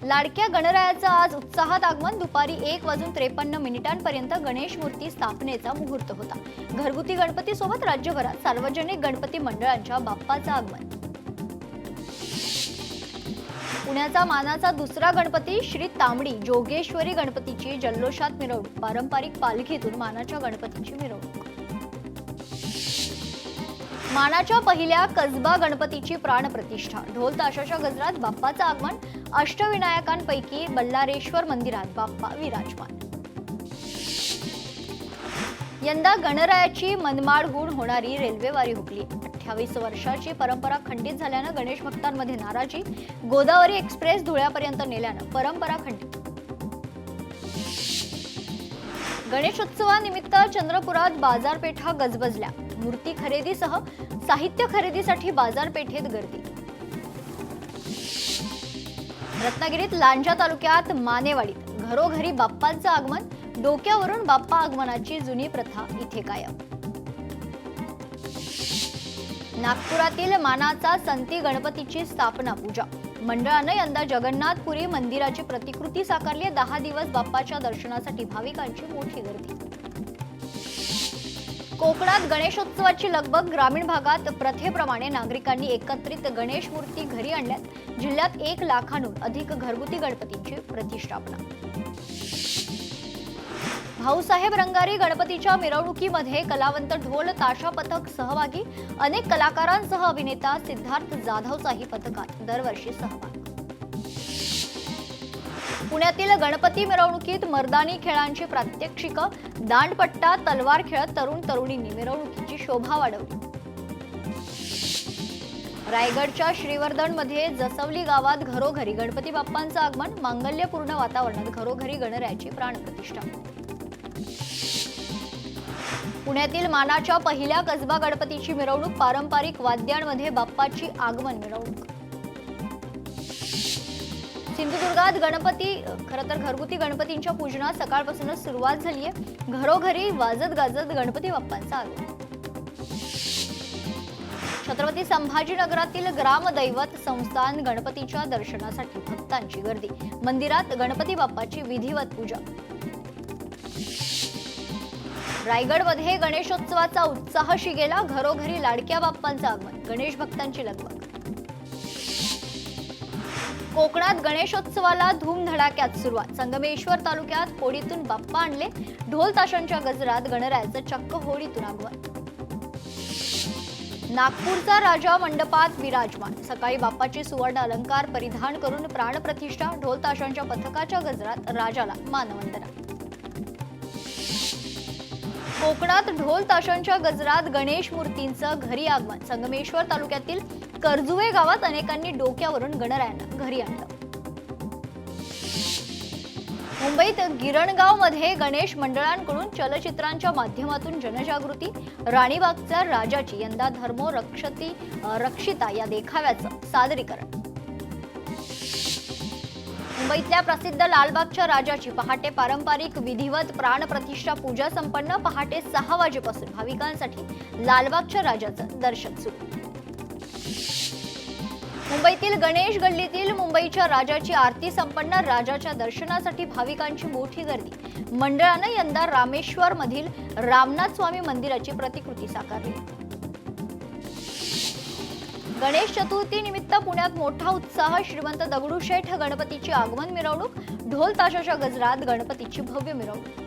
लाडक्या गणरायाचं आज उत्साहात आगमन. दुपारी 1:53 गणेश मूर्ती स्थापनेचा मुहूर्त होता. घरगुती गणपतीसोबत राज्यभरात सार्वजनिक गणपती मंडळांच्या बाप्पाचं आगमन. पुण्याचा मानाचा दुसरा गणपती श्री तांबडी जोगेश्वरी गणपतीची जल्लोषात मिरवणूक. पारंपरिक पालखीतून मानाच्या गणपतीची मिरवणूक. मानाच्या पहिल्या कसबा गणपतीची प्राणप्रतिष्ठा. ढोल ताशाच्या गजरात बाप्पाचं आगमन. अष्टविनायकांपैकी बल्लारेश्वर मंदिरात बाप्पा विराजमान. यंदा गणरायाची मनमाडहून होणारी रेल्वेवारी हुकली. 28 वर्षाची परंपरा खंडित झाल्यानं गणेश भक्तांमध्ये नाराजी. गोदावरी एक्सप्रेस धुळ्यापर्यंत नेल्यानं परंपरा खंडित. गणेशोत्सवानिमित्त चंद्रपुरात बाजारपेठा गजबजल्या. मूर्ती खरेदीसह साहित्य खरेदीसाठी बाजारपेठेत गर्दी. रत्नागिरीत लांजा तालुक्यात मानेवाडीत घरोघरी बाप्पांचं आगमन. डोक्यावरून बाप्पा आगमनाची जुनी प्रथा इथे कायम. नागपुरातील मानाचा संती गणपतीची स्थापना पूजा. मंडळानं यंदा जगन्नाथपुरी मंदिराची प्रतिकृती साकारली. 10 दिवस बाप्पाच्या दर्शनासाठी भाविकांची मोठी गर्दी. कोकणात गणेशोत्सवाची लगबग. ग्रामीण भागात प्रथेप्रमाणे नागरिकांनी एकत्रित गणेश मूर्ती घरी आणल्यात. जिल्ह्यात 1 लाखांहून अधिक घरगुती गणपतींची प्रतिष्ठापना. भाऊसाहेब रंगारी गणपतीच्या मिरवणुकीमध्ये कलावंत ढोल ताशा पथक सहभागी. अनेक कलाकारांसह अभिनेता सिद्धार्थ जाधवचाही पथकात दरवर्षी सहभाग. पुण्यातील गणपती मिरवणुकीत मर्दानी खेळांची प्रात्यक्षिकं. दांडपट्टा तलवार खेळत तरुण तरुणींनी मिरवणुकीची शोभा वाढवली. रायगडच्या श्रीवर्धनमध्ये जसवली गावात घरोघरी गणपती बाप्पांचं आगमन. मांगल्यपूर्ण वातावरणात घरोघरी गणरायाची प्राणप्रतिष्ठा. पुण्यातील मानाच्या पहिल्या कसबा गणपतीची मिरवणूक. पारंपरिक वाद्यांमध्ये बाप्पाची आगमन मिरवणूक. सिंधुदुर्गात गणपती घरगुती गणपतींच्या पूजनात सकाळपासूनच सुरुवात झाली आहे. घरोघरी वाजत गाजत गणपती बाप्पांचं आगमन. छत्रपती संभाजीनगरातील ग्रामदैवत संस्थान गणपतीच्या दर्शनासाठी भक्तांची गर्दी. मंदिरात गणपती बाप्पाची विधिवत पूजा. रायगडमध्ये गणेशोत्सवाचा उत्साह शिगेला. घरोघरी लाडक्या बाप्पांचं आगमन. गणेश भक्तांची लगबग. कोकणात गणेशोत्सवाला धूमधडाक्यात सुरुवात. संगमेश्वर तालुक्यात होडीतून बाप्पा आणले. ढोल ताशांच्या गजरात गणरायाचं चक्क होडीतून आगमन. नागपूरचा राजा मंडपात विराजमान. सकाळी बाप्पाची सुवर्ण अलंकार परिधान करून प्राणप्रतिष्ठा. ढोल ताशांच्या पथकाच्या गजरात राजाला मानवंदना. कोकणात ढोल ताशांच्या गजरात गणेश मूर्तींचं घरी आगमन. संगमेश्वर तालुक्यातील करजुवे गावात अनेकांनी डोक्यावरून गणरायांना घरी आणलं. मुंबईत गिरणगावमध्ये गणेश मंडळांकडून चलचित्रांच्या माध्यमातून जनजागृती. राणीबागच्या राजाची यंदा धर्मो रक्षिता या देखाव्याचं सादरीकरण. मुंबईतल्या प्रसिद्ध लालबागच्या राजाची पहाटे पारंपरिक विधिवत प्राणप्रतिष्ठा पूजा संपन्न. पहाटे 6 वाजेपासून भाविकांसाठी लालबागच्या राजाचं दर्शन सुरू. मुंबईतील गणेश गल्लीतील मुंबईच्या राजाची आरती संपन्न. राजाच्या दर्शनासाठी भाविकांची मोठी गर्दी. मंडळानं यंदा रामेश्वर मधील रामनाथ स्वामी मंदिराची प्रतिकृती साकारली. गणेश चतुर्थी निमित्त पुण्यात मोठा उत्साह. श्रीमंत दगडूशेठ गणपतीची आगमन मिरवणूक. ढोल ताशाच्या गजरात गणपतीची भव्य मिरवणूक.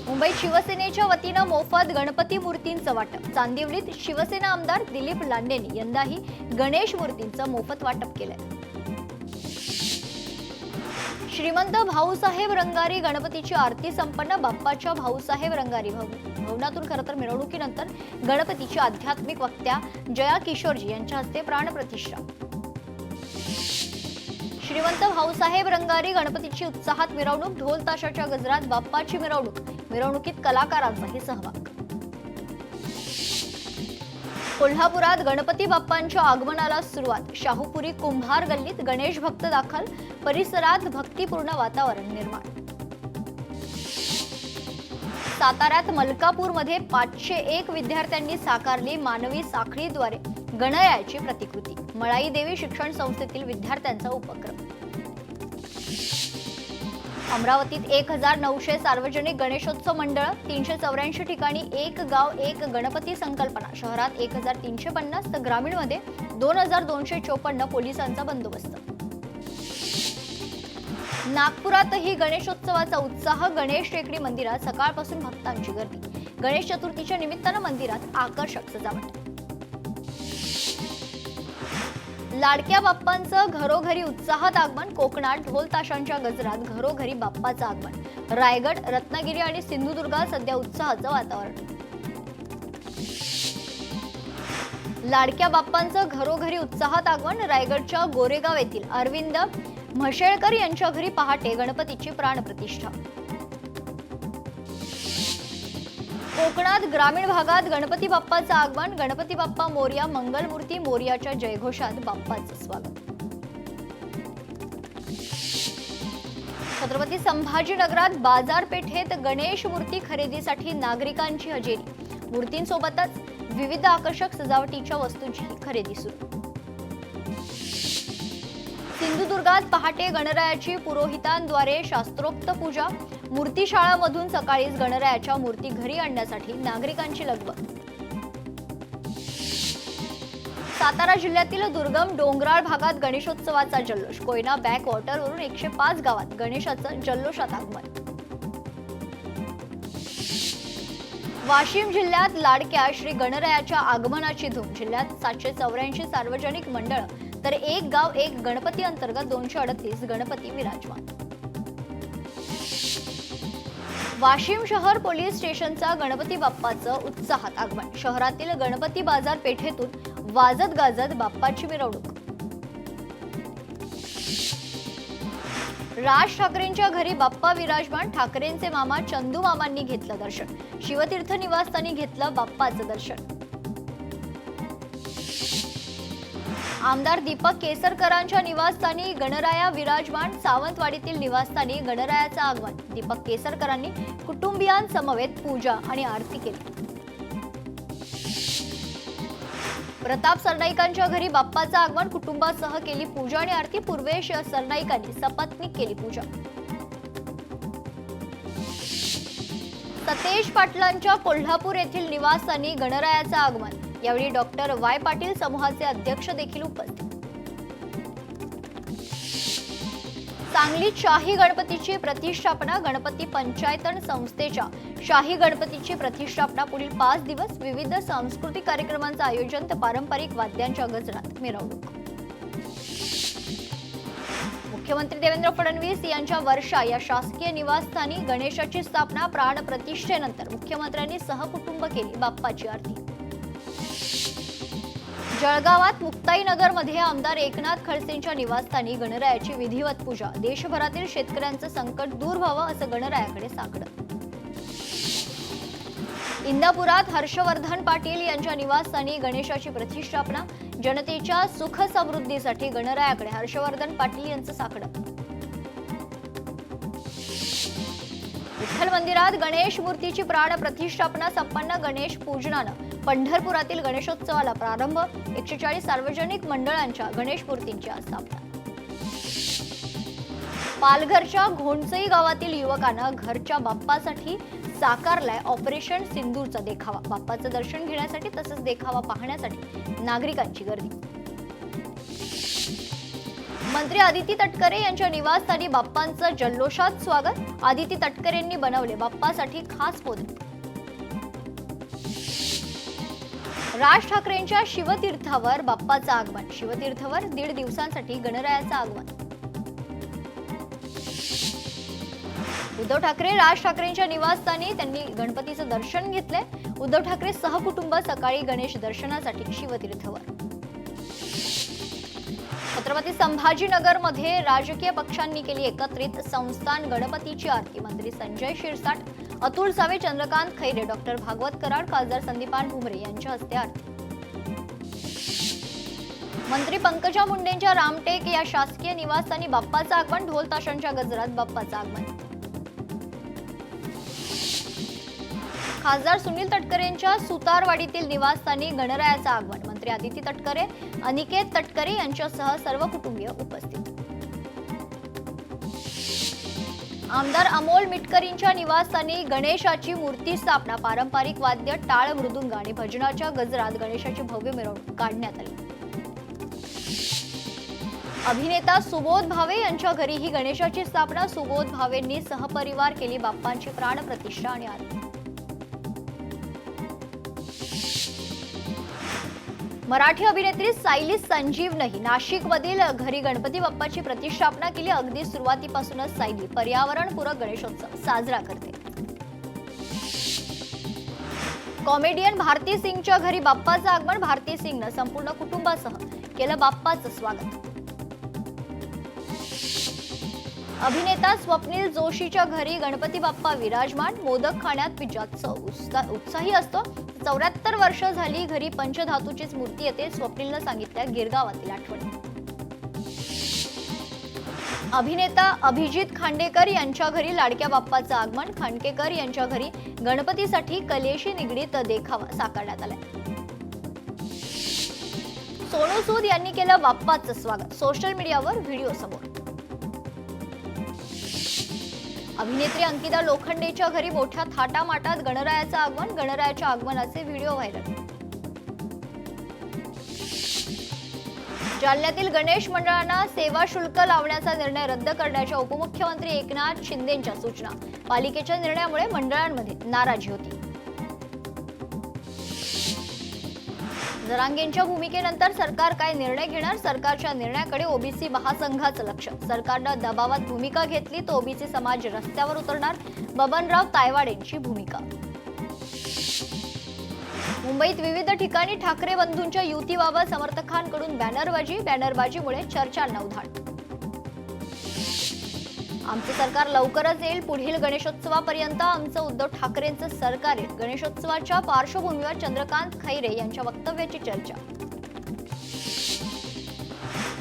मुंबईत शिवसेनेच्या वतीनं मोफत गणपती मूर्तींचं वाटप. चांदिवलीत शिवसेना आमदार दिलीप लांडेंनी यंदाही गणेश मूर्तींचं मोफत वाटप केलंय. श्रीमंत भाऊसाहेब रंगारी गणपतीची आरती संपन्न. बाप्पाच्या भाऊसाहेब रंगारी भवनातून खरं तर मिरवणुकीनंतर गणपतीची आध्यात्मिक वक्त्या जया किशोरजी यांच्या हस्ते प्राणप्रतिष्ठा. श्रीमंत भाऊसाहेब रंगारी गणपतीची उत्साहात मिरवणूक. ढोल ताशाच्या गजरात बाप्पाची मिरवणूक. मिरवणुकीत कलाकारांचाही सहभाग. कोल्हापुरात गणपती बाप्पांच्या आगमनाला सुरुवात. शाहूपुरी कुंभार गल्लीत गणेश भक्त दाखल. परिसरात भक्तिपूर्ण वातावरण निर्माण. साताऱ्यात मलकापूरमध्ये 501 विद्यार्थ्यांनी साकारली मानवी साखळीद्वारे गणरायाची प्रतिकृती. मळाई देवी शिक्षण संस्थेतील विद्यार्थ्यांचा उपक्रम. अमरावतीत 1900 सार्वजनिक गणेशोत्सव मंडळ, 384 ठिकाणी एक गाव एक गणपती संकल्पना. शहरात 1350 तर ग्रामीणमध्ये 2254 पोलिसांचा बंदोबस्त. नागपुरातही गणेशोत्सवाचा उत्साह. गणेश टेकडी मंदिरात सकाळपासून भक्तांची गर्दी. गणेश चतुर्थीच्या निमित्तानं मंदिरात आकर्षक सजावट. लाडक्या बाप्पांचं घरोघरी उत्साहात आगमन. कोकणात ढोल ताशांच्या गजरात घरोघरी बाप्पाचं आगमन. रायगड, रत्नागिरी आणि सिंधुदुर्गात सध्या उत्साहाचं वातावरण. लाडक्या बाप्पांचं घरोघरी उत्साहात आगमन. रायगडच्या गोरेगाव येथील अरविंद म्हशेळकर यांच्या घरी पहाटे गणपतीची प्राणप्रतिष्ठा. कोकणात ग्रामीण भागात गणपती बाप्पाचं आगमन. गणपती बाप्पा मोरया, मंगलमूर्ती मोरयाच्या जयघोषात बाप्पाचं स्वागत. छत्रपती संभाजीनगरात बाजारपेठेत गणेश मूर्ती खरेदीसाठी नागरिकांची हजेरी. मूर्तींसोबतच विविध आकर्षक सजावटीच्या वस्तूंची खरेदी सुरू. सिंधुदुर्गात पहाटे गणरायाची पुरोहितांद्वारे शास्त्रोक्त पूजा. मूर्तीशाळामधून सकाळीच गणरायाच्या मूर्ती घरी आणण्यासाठी नागरिकांची लगबग. सातारा जिल्ह्यातील दुर्गम डोंगराळ भागात गणेशोत्सवाचा जल्लोष. कोयना बॅक वॉटरवरून 105 गावात गणेशाचं जल्लोषात आगमन. वाशिम जिल्ह्यात लाडक्या श्री गणरायाच्या आगमनाची धूम. जिल्ह्यात 784 सार्वजनिक मंडळ तर एक गाव एक गणपती अंतर्गत 238 गणपती विराजमान. वाशिम शहर पोलीस स्टेशनचा गणपती बाप्पाचं उत्साहात आगमन. शहरातील गणपती बाजार पेठेतून वाजत गाजत बाप्पाची मिरवणूक. राज ठाकरेंच्या घरी बाप्पा विराजमान. ठाकरेंचे मामा चंदू मामांनी घेतलं दर्शन. शिवतीर्थ निवासस्थानी घेतलं बाप्पाचं दर्शन. आमदार दीपक केसरकरांच्या निवासस्थानी गणराया विराजमान. सावंतवाडीतील निवासस्थानी गणरायाचं आगमन. दीपक केसरकरांनी कुटुंबियांसमवेत पूजा आणि आरती केली. प्रताप सरनाईकांच्या घरी बाप्पाचं आगमन. कुटुंबासह केली पूजा आणि आरती. पूर्वेश सरनाईकांनी सपत्नीक केली पूजा. सतेज पाटलांच्या कोल्हापूर येथील निवासस्थानी गणरायाचं आगमन. यावेळी डॉक्टर वाय पाटील समूहाचे अध्यक्ष देखील उपस्थित. सांगलीत शाही गणपतीची प्रतिष्ठापना. गणपती पंचायतन संस्थेच्या शाही गणपतीची प्रतिष्ठापना. पुढील 5 दिवस विविध सांस्कृतिक कार्यक्रमांचं आयोजन तर पारंपरिक वाद्यांच्या गजरात मिरवणूक. मुख्यमंत्री देवेंद्र फडणवीस यांच्या वर्षा या शासकीय निवासस्थानी गणेशाची स्थापना. प्राणप्रतिष्ठेनंतर मुख्यमंत्र्यांनी सहकुटुंब केली बाप्पाची आरती. जळगावात मुक्ताईनगरमध्ये आमदार एकनाथ खडसेंच्या निवासस्थानी गणरायाची विधिवत पूजा. देशभरातील शेतकऱ्यांचं संकट दूर व्हावं असं गणरायाकडे साकडं. इंदापुरात हर्षवर्धन पाटील यांच्या निवासस्थानी गणेशाची प्रतिष्ठापना. जनतेच्या सुख समृद्धीसाठी गणरायाकडे हर्षवर्धन पाटील यांचं साकडं. विठ्ठल मंदिरात गणेश मूर्तीची प्राण प्रतिष्ठापना संपन्न. गणेश पूजनानं पंढरपुरातील गणेशोत्सवाला प्रारंभ. 140 सार्वजनिक मंडळांच्या गणेश मूर्तींची स्थापना. पालघरच्या घोणसई गावातील युवकांना घरच्या बाप्पासाठी साकारलाय ऑपरेशन सिंदूरचा देखावा. बाप्पाचं दर्शन घेण्यासाठी तसंच देखावा पाहण्यासाठी नागरिकांची गर्दी. मंत्री आदिती तटकरे यांच्या निवासस्थानी बाप्पांचं जल्लोषात स्वागत. आदिती तटकरेंनी बनवले बाप्पासाठी खास मोदक. राज ठाकरेंच्या शिवतीर्थावर बाप्पाचं आगमन. शिवतीर्थावर 1.5 दिवसांसाठी गणरायाचं आगमन. उद्धव ठाकरे राज ठाकरेंच्या निवासस्थानी त्यांनी गणपतीचं दर्शन घेतले. उद्धव ठाकरे सहकुटुंब सकाळी गणेश दर्शनासाठी शिवतीर्थावर. छत्रपती संभाजीनगरमध्ये राजकीय पक्षांनी केली एकत्रित संस्थान गणपतीची आरती. मंत्री संजय शिरसाट, अतुल सावे, चंद्रकांत खैरे, डॉक्टर भागवत कराड, खासदार संदीपान भुमरे यांच्या हस्ते आरती. मंत्री पंकजा मुंडेंच्या रामटेक या शासकीय निवासस्थानी बाप्पाचं आगमन. ढोल ताशांच्या गजरात बाप्पाचं आगमन. खासदार सुनील तटकरे यांच्या सुतारवाडीतील निवासस्थानी गणरायाचं आगमन. मंत्री आदिती तटकरे, अनिकेत तटकरे यांच्यासह सर्व कुटुंबीय उपस्थित. आमदार अमोल मिटकरींच्या निवासस्थानी गणेशाची मूर्ती स्थापना. पारंपरिक वाद्य, टाळ, मृदुंग आणि भजनाच्या गजरात गणेशाची भव्य मिरवणूक काढण्यात आली. अभिनेता सुबोध भावे यांच्या घरी ही गणेशाची स्थापना. सुबोध भावेंनी सहपरिवार केली बाप्पांची प्राणप्रतिष्ठा आणि आरती. मराठी अभिनेत्री सायली संजीवनही नाशिकमधील घरी गणपती बाप्पाची प्रतिष्ठापना केली. अगदी सुरुवातीपासूनच सायली पर्यावरणपूरक गणेशोत्सव साजरा करते. कॉमेडियन भारती सिंगच्या घरी बाप्पाचं आगमन. भारती सिंगनं संपूर्ण कुटुंबासह केलं बाप्पाचं स्वागत. अभिनेता स्वप्नील जोशीच्या घरी गणपती बाप्पा विराजमान. मोदक खाण्यात पिजात उत्साही असतो. 74 वर्ष झाली घरी पंचधातूचीच मूर्ती येते. स्वप्नीलनं सांगितल्या गिरगावातील आठवणी. अभिनेता अभिजित खांडेकर यांच्या घरी लाडक्या बाप्पाचं आगमन. खांडेकर यांच्या घरी गणपतीसाठी कलेशी निगडीत देखावा साकारण्यात आलाय. सोनू सूद यांनी केलं बाप्पाचं स्वागत. सोशल मीडियावर व्हिडिओ समोर. अभिनेत्री अंकिता लोखंडेच्या घरी मोठ्या थाटामाटात गणरायाचं आगमन. गणरायाच्या आगमनाचे व्हिडिओ व्हायरल. जालन्यातील गणेश मंडळांना सेवा शुल्क लावण्याचा निर्णय रद्द करण्याच्या उपमुख्यमंत्री एकनाथ शिंदेंच्या सूचना. पालिकेच्या निर्णयामुळे मंडळांमध्ये नाराजी होती. जरांगेंच्या भूमिकेनंतर सरकार काय निर्णय घेणार? सरकारच्या निर्णयाकडे ओबीसी महासंघाचं लक्ष. सरकारनं दबावात भूमिका घेतली तर ओबीसी समाज रस्त्यावर उतरणार. बबनराव तायवाडेंची भूमिका. मुंबईत विविध ठिकाणी ठाकरे बंधूंच्या युतीबाबत समर्थकांकडून बॅनरबाजीमुळे चर्चांना उधाण. आमचं सरकार लवकरच येईल. पुढील गणेशोत्सवापर्यंत आमचं उद्धव ठाकरेंचं सरकार येईल. गणेशोत्सवाच्या पार्श्वभूमीवर चंद्रकांत खैरे यांच्या वक्तव्याची चर्चा.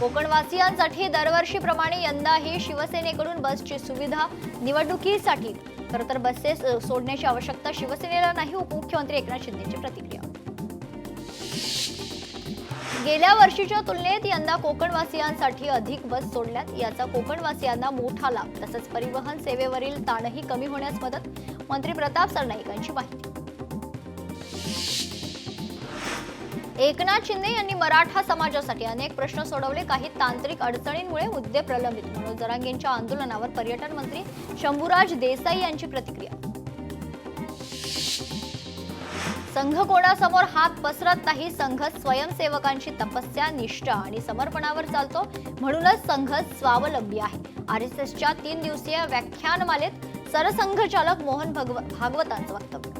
कोकणवासियांसाठी दरवर्षीप्रमाणे यंदाही शिवसेनेकडून बसची सुविधा. निवडणुकीसाठी खरं तर बसेस सोडण्याची आवश्यकता शिवसेनेला नाही. उपमुख्यमंत्री एकनाथ शिंदेची प्रतिक्रिया. गेल्या वर्षीच्या तुलनेत यंदा कोकणवासियांसाठी अधिक बस सोडल्यात. याचा कोकणवासियांना मोठा लाभ. तसंच परिवहन सेवेवरील ताणही कमी होण्यास मदत. मंत्री प्रताप सरनाईक यांची माहिती. एकनाथ शिंदे यांनी मराठा समाजासाठी अनेक प्रश्न सोडवले. काही तांत्रिक अडचणींमुळे मुद्दे प्रलंबित. मनोज जरांगेंच्या आंदोलनावर पर्यटन मंत्री शंभूराज देसाई यांची प्रतिक्रिया. संघ कोणासमोर हात पसरत नाही. संघ स्वयंसेवकांची तपस्या, निष्ठा आणि समर्पणावर चालतो. म्हणूनच संघ स्वावलंबी आहे. आरएसएसच्या 3 दिवसीय व्याख्यानमालेत सरसंघचालक मोहन भागवतांचं वक्तव्य.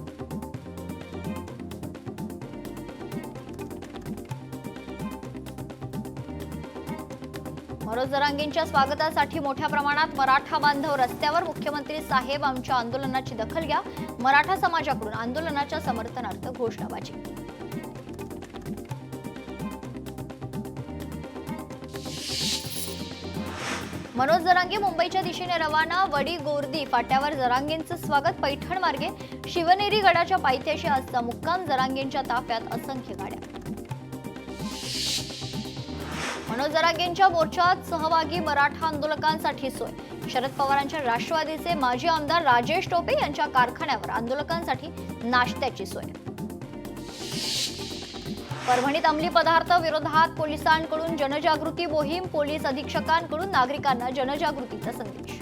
मनोज जरांगेंच्या स्वागतासाठी मोठ्या प्रमाणात मराठा बांधव रस्त्यावर. मुख्यमंत्री साहेब आमच्या आंदोलनाची दखल घ्या. मराठा समाजाकडून आंदोलनाच्या समर्थनार्थ घोषणाबाजी. मनोज जरांगे मुंबईच्या दिशेने रवाना. वडी गोर्दी फाट्यावर जरांगेंचं स्वागत. पैठण मार्गे शिवनेरी गडाच्या पायथ्याशी असता मुक्काम. जरांगेंच्या ताफ्यात असंख्य गाड्या. मनोज जरांगेंच्या मोर्चात सहभागी मराठा आंदोलकांसाठी सोय. शरद पवारांच्या राष्ट्रवादीचे माजी आमदार राजेश टोपे यांच्या कारखान्यावर आंदोलकांसाठी नाश्त्याची सोय. परभणीत अंमली पदार्थ विरोधात पोलिसांकडून जनजागृती मोहीम. पोलीस अधीक्षकांकडून नागरिकांना जनजागृतीचा संदेश.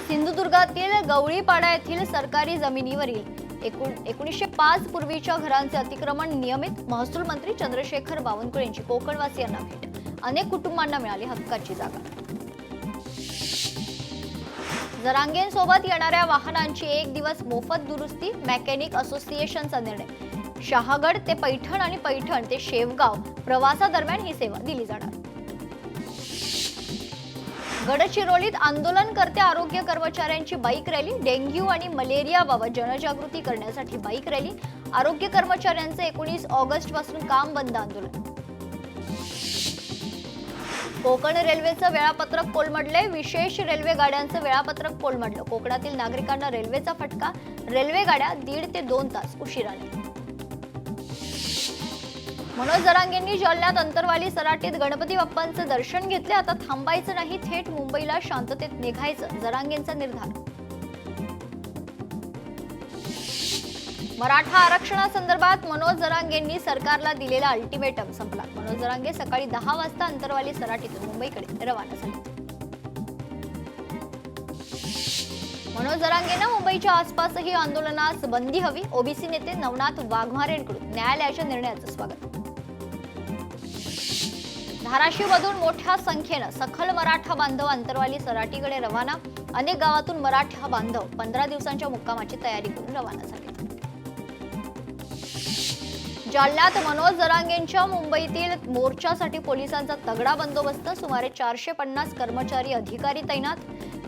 सिंधुदुर्गातील गवळीपाडा येथील सरकारी जमिनीवरील 1905 पूर्वीच्या घरांचे अतिक्रमण नियमित. महसूल मंत्री चंद्रशेखर बावनकुळे यांची कोकणवासियांना भेट. अनेक कुटुंबांना मिळाली हक्काची जागा. जरांगेंसोबत येणाऱ्या वाहनांची 1 दिवस मोफत दुरुस्ती. मेकॅनिक असोसिएशनचा निर्णय. शहागड ते पैठण आणि पैठण ते शेवगाव प्रवासादरम्यान ही सेवा दिली जाणार. गडचिरोलीत आंदोलनकर्ते आरोग्य कर्मचाऱ्यांची बाईक रॅली. डेंग्यू आणि मलेरियाबाबत जनजागृती करण्यासाठी बाईक रॅली. आरोग्य कर्मचाऱ्यांचे 19 ऑगस्ट पासून काम बंद आंदोलन. कोकण रेल्वेचं वेळापत्रक कोलमडले. विशेष रेल्वे गाड्यांचं वेळापत्रक कोलमडलं. कोकणातील नागरिकांना रेल्वेचा फटका. रेल्वे गाड्या 1.5 ते 2 तास उशिराने. मनोज जरांगेंनी जालन्यात अंतरवाली सराटीत गणपती बाप्पांचं दर्शन घेतले. आता थांबायचं नाही, थेट मुंबईला शांततेत निघायचं, जरांगेंचा निर्धार. मराठा आरक्षणासंदर्भात मनोज जरांगेंनी सरकारला दिलेला अल्टिमेटम संपला. मनोज जरांगे सकाळी 10 वाजता अंतरवाली सराटीतून मुंबईकडे रवाना झाले. मनोज जरांगेंना मुंबईच्या आसपासही आंदोलनास बंदी हवी. ओबीसी नेते नवनाथ वाघमारेंकडून न्यायालयाच्या निर्णयाचं स्वागत. धाराशिवमधून मोठ्या संख्येनं सखल मराठा बांधव अंतरवाली सराटीकडे रवाना. अनेक गावातून मराठा बांधव 15 दिवसांच्या मुक्कामाची तयारी करून रवाना झाले. जालन्यात मनोज जरांगेंच्या मुंबईतील मोर्चासाठी पोलिसांचा तगडा बंदोबस्त. सुमारे 450 कर्मचारी अधिकारी तैनात.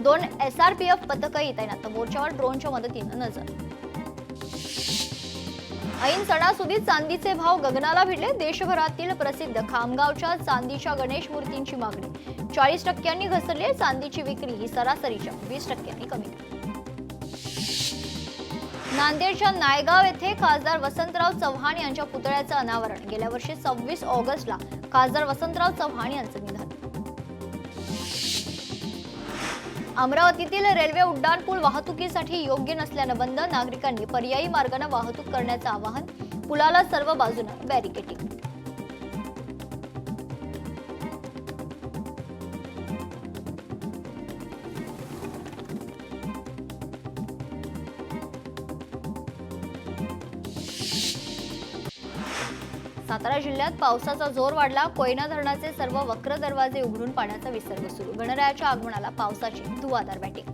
2 SRPF पथकही तैनात. मोर्चावर ड्रोनच्या मदतीनं नजर. ऐन सणासुदीत चांदीचे भाव गगनाला भिडले. देशभरातील प्रसिद्ध खामगावच्या चांदीच्या गणेश मूर्तींची मागणी 40% घसरली. चांदीची विक्री ही सरासरीच्या 20% कमी. नांदेडच्या नायगाव येथे खासदार वसंतराव चव्हाण यांच्या पुतळ्याचं अनावरण. गेल्या वर्षी 26 ऑगस्टला खासदार वसंतराव चव्हाण यांचं निधन. अमरावतीतील रेल्वे उड्डाणपूल वाहतुकीसाठी योग्य नसल्यानं बंद. नागरिकांनी पर्यायी मार्गाने वाहतूक करण्याचं आवाहन. पुलाला सर्व बाजूने बॅरिकेडिंग. सातारा जिल्ह्यात पावसाचा जोर वाढला. कोयना धरणाचे सर्व वक्र दरवाजे उघडून पाण्याचा विसर्ग सुरू. गणरायाच्या आगमनाला पावसाची धुवाधार बॅटिंग.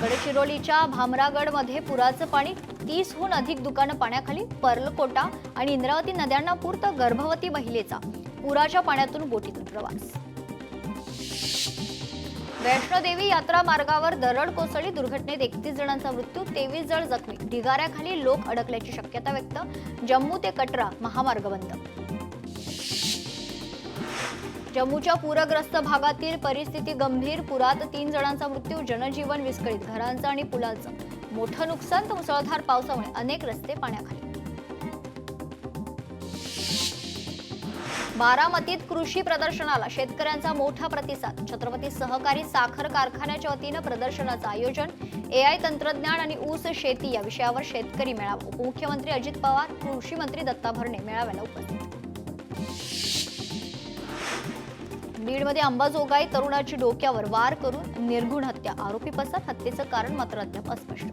गडचिरोलीच्या भामरागडमध्ये पुराचं पाणी. 30हून अधिक दुकानं पाण्याखाली. पर्लकोटा आणि इंद्रावती नद्यांना पूर तर गर्भवती महिलेचा पुराच्या पाण्यातून बोटीतून प्रवास. वैष्णोदेवी यात्रा मार्गावर दरड कोसळली. दुर्घटनेत 31 जणांचा मृत्यू, 23 जण जखमी. ढिगाऱ्याखाली लोक अडकल्याची शक्यता व्यक्त. जम्मू ते कटरा महामार्ग बंद. जम्मूच्या पूरग्रस्त भागातील परिस्थिती गंभीर. पुरात 3 जणांचा मृत्यू. जनजीवन विस्कळीत. घरांचं आणि पुलांचं मोठं नुकसान. तर मुसळधार पावसामुळे अनेक रस्ते पाण्याखाली. बारामतीत कृषी प्रदर्शनाला शेतकऱ्यांचा मोठा प्रतिसाद. छत्रपती सहकारी साखर कारखान्याच्या वतीनं प्रदर्शनाचं आयोजन. AI तंत्रज्ञान आणि ऊस शेती या विषयावर शेतकरी मेळावा. उपमुख्यमंत्री अजित पवार, कृषी मंत्री दत्ता भरणे मेळाव्याला उपस्थित. बीडमध्ये अंबाजोगाई तरुणाची डोक्यावर वार करून निर्घृण हत्या. आरोपी पसार. हत्येचं कारण मात्र अद्याप अस्पष्ट.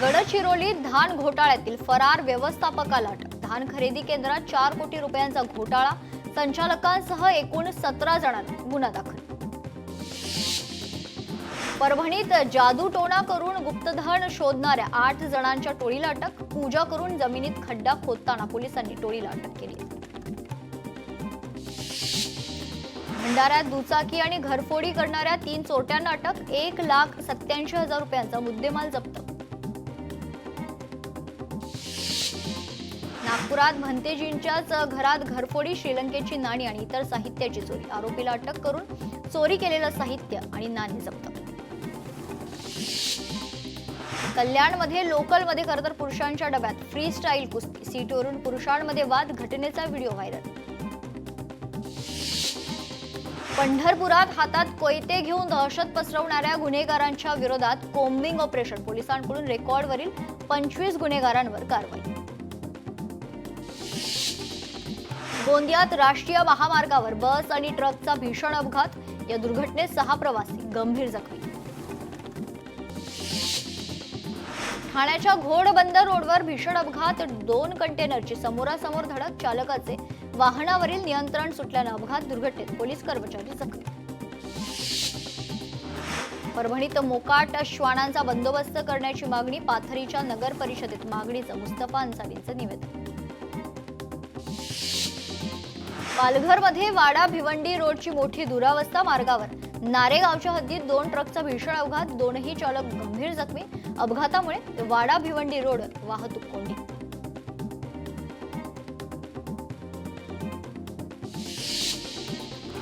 गडचिरोलीत धान घोटाळ्यातील फरार व्यवस्थापकाला अटक. धान खरेदी केंद्रात 4 कोटी रुपयांचा घोटाळा. संचालकांसह एकूण 17 जणांना गुन्हा दाखल. परभणीत जादूटोणा करून गुप्तधन शोधणाऱ्या 8 जणांच्या टोळीला अटक. पूजा करून जमिनीत खड्डा खोदताना पोलिसांनी टोळीला अटक केली. भंडाऱ्यात दुचाकी आणि घरफोडी करणाऱ्या 3 चोरट्यांना अटक. 1,87,000 रुपयांचा मुद्देमाल जप्त. नागपुरात भंतेजींच्याच घरात घरफोडी. श्रीलंकेची नाणी आणि इतर साहित्याची चोरी. आरोपीला अटक करून चोरी केलेलं साहित्य आणि नाणी जप्त. कल्याणमध्ये लोकलमध्ये खरं तर पुरुषांच्या डब्यात फ्री स्टाईल कुस्ती. सीटवरून पुरुषांमध्ये वाद. घटनेचा व्हिडिओ व्हायरल. पंढरपुरात हातात कोयते घेऊन दहशत पसरवणाऱ्या गुन्हेगारांच्या विरोधात कोम्बिंग ऑपरेशन. पोलिसांकडून रेकॉर्डवरील 25 गुन्हेगारांवर कारवाई. गोंदियात राष्ट्रीय महामार्गावर बस आणि ट्रकचा भीषण अपघात. या दुर्घटनेत 6 प्रवासी गंभीर जखमी. ठाण्याच्या घोडबंदर रोडवर भीषण अपघात. 2 कंटेनरची समोरासमोर धडक. चालकाचे वाहनावरील नियंत्रण सुटल्यानं अपघात. दुर्घटनेत पोलीस कर्मचारी जखमी. परभणीत मोकाट श्वानांचा बंदोबस्त करण्याची मागणी. पाथरीच्या नगर परिषदेत मागणीचं मुस्तफा अन्सारींचं निवेदन. पालघरमध्ये वाडा भिवंडी रोडची मोठी दुरावस्था. मार्गावर नारेगावच्या हद्दीत 2 ट्रकचा भीषण अपघात. 2ही चालक गंभीर जखमी. अपघातामुळे वाडा भिवंडी रोड वाहतूक कोंडी.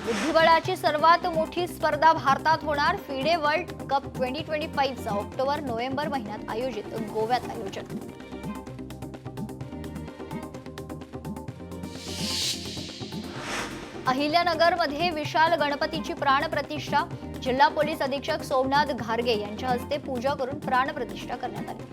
बुद्धिबळाची सर्वात मोठी स्पर्धा भारतात होणार. फिडे वर्ल्ड कप 2025चा ऑक्टोबर-नोव्हेंबर महिन्यात आयोजित. गोव्यात आयोजन. अहिल्यानगरमध्ये विशाल गणपतीची प्राणप्रतिष्ठा. जिल्हा पोलीस अधीक्षक सोमनाथ घारगे यांच्या हस्ते पूजा करून प्राणप्रतिष्ठा करण्यात आली.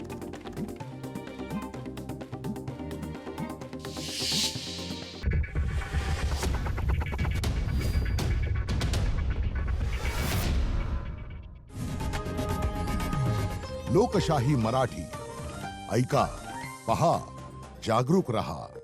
लोकशाही मराठी ऐका, पहा, जागरूक रहा.